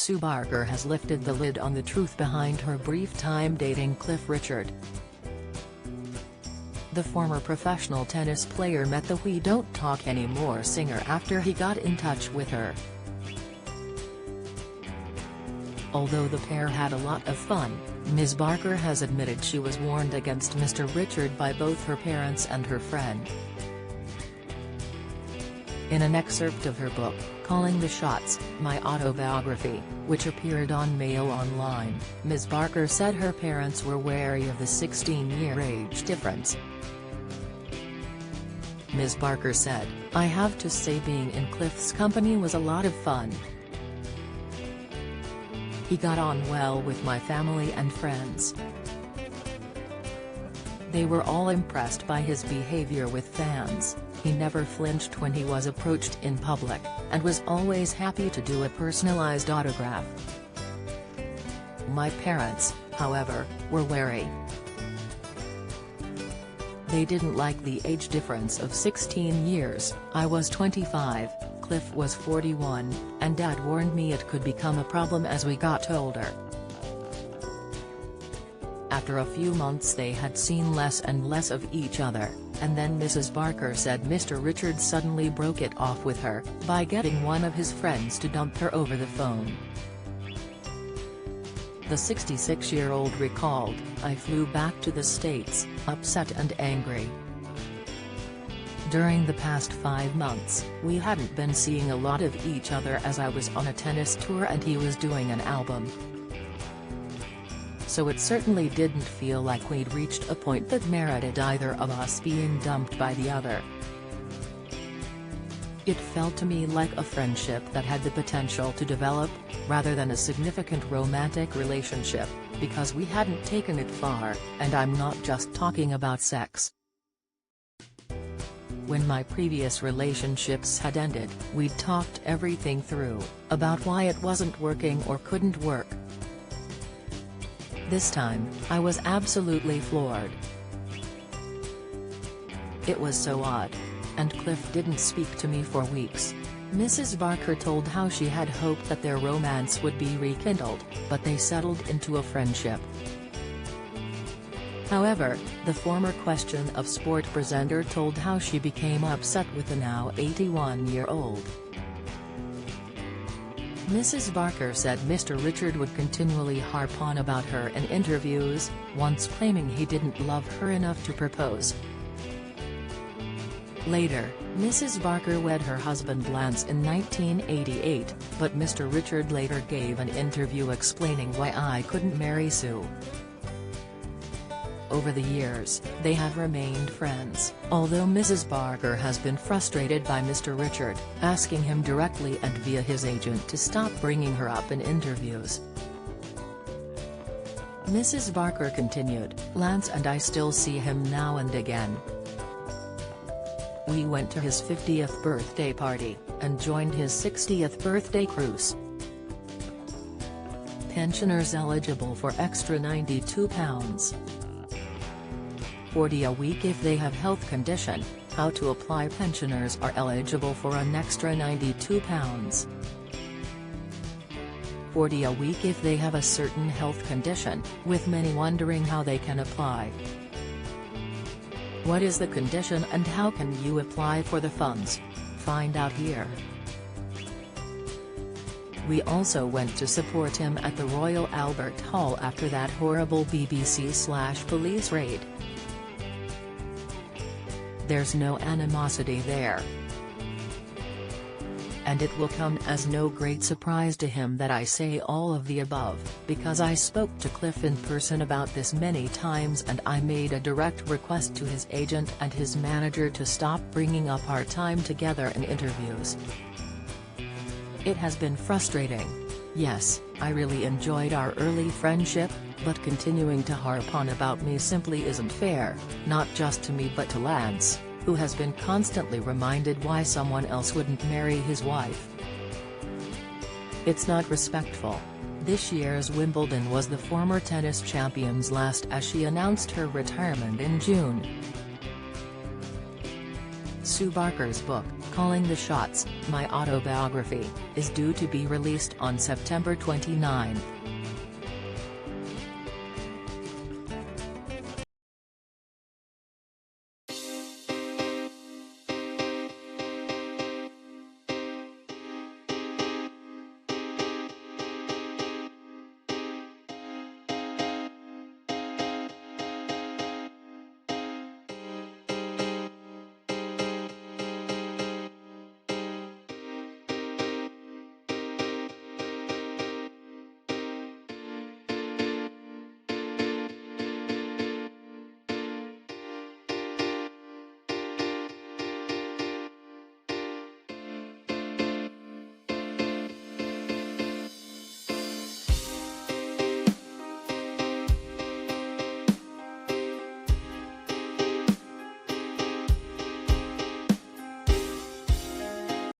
Sue Barker has lifted the lid on the truth behind her brief time dating Cliff Richard. The former professional tennis player met the "We Don't Talk Anymore" singer after he got in touch with her. Although the pair had a lot of fun, Ms. Barker has admitted she was warned against Mr. Richard by both her parents and her friend. In an excerpt of her book, Calling the Shots, My Autobiography, which appeared on Mail Online, Ms. Barker said her parents were wary of the 16-year age difference. Ms. Barker said, "I have to say being in Cliff's company was a lot of fun. He got on well with my family and friends. They were all impressed by his behavior with fans. He never flinched when he was approached in public, and was always happy to do a personalized autograph. My parents, however, were wary. They didn't like the age difference of 16 years. I was 25, Cliff was 41, and Dad warned me it could become a problem as we got older." After a few months they had seen less and less of each other, and then Mrs. Barker said Mr. Richard suddenly broke it off with her, by getting one of his friends to dump her over the phone. The 66-year-old recalled, "I flew back to the States, upset and angry. During the past 5 months, we hadn't been seeing a lot of each other as I was on a tennis tour and he was doing an album. So it certainly didn't feel like we'd reached a point that merited either of us being dumped by the other. It felt to me like a friendship that had the potential to develop, rather than a significant romantic relationship, because we hadn't taken it far, and I'm not just talking about sex. When my previous relationships had ended, we'd talked everything through, about why it wasn't working or couldn't work. This time, I was absolutely floored. It was so odd. And Cliff didn't speak to me for weeks." Mrs. Barker told how she had hoped that their romance would be rekindled, but they settled into a friendship. However, the former Question of Sport presenter told how she became upset with the now 81-year-old. Mrs. Barker said Mr. Richard would continually harp on about her in interviews, once claiming he didn't love her enough to propose. Later, Mrs. Barker wed her husband Lance in 1988, but Mr. Richard later gave an interview explaining why I couldn't marry Sue. Over the years, they have remained friends, although Mrs. Barker has been frustrated by Mr. Richard, asking him directly and via his agent to stop bringing her up in interviews. Mrs. Barker continued, "Lance and I still see him now and again. We went to his 50th birthday party, and joined his 60th birthday cruise. Pensioners eligible for extra £92. $40 a week if they have health condition. How to apply? Pensioners are eligible for an extra £92. $40 a week if they have a certain health condition, with many wondering how they can apply. What is the condition and how can you apply for the funds? Find out here." We also went to support him at the Royal Albert Hall after that horrible BBC/police raid. There's no animosity there. And it will come as no great surprise to him that I say all of the above, because I spoke to Cliff in person about this many times and I made a direct request to his agent and his manager to stop bringing up our time together in interviews. It has been frustrating. Yes, I really enjoyed our early friendship, but continuing to harp on about me simply isn't fair, not just to me but to Lance, who has been constantly reminded why someone else wouldn't marry his wife. It's not respectful. This year's Wimbledon was the former tennis champion's last as she announced her retirement in June. Sue Barker's book, Calling the Shots, My Autobiography, is due to be released on September 29.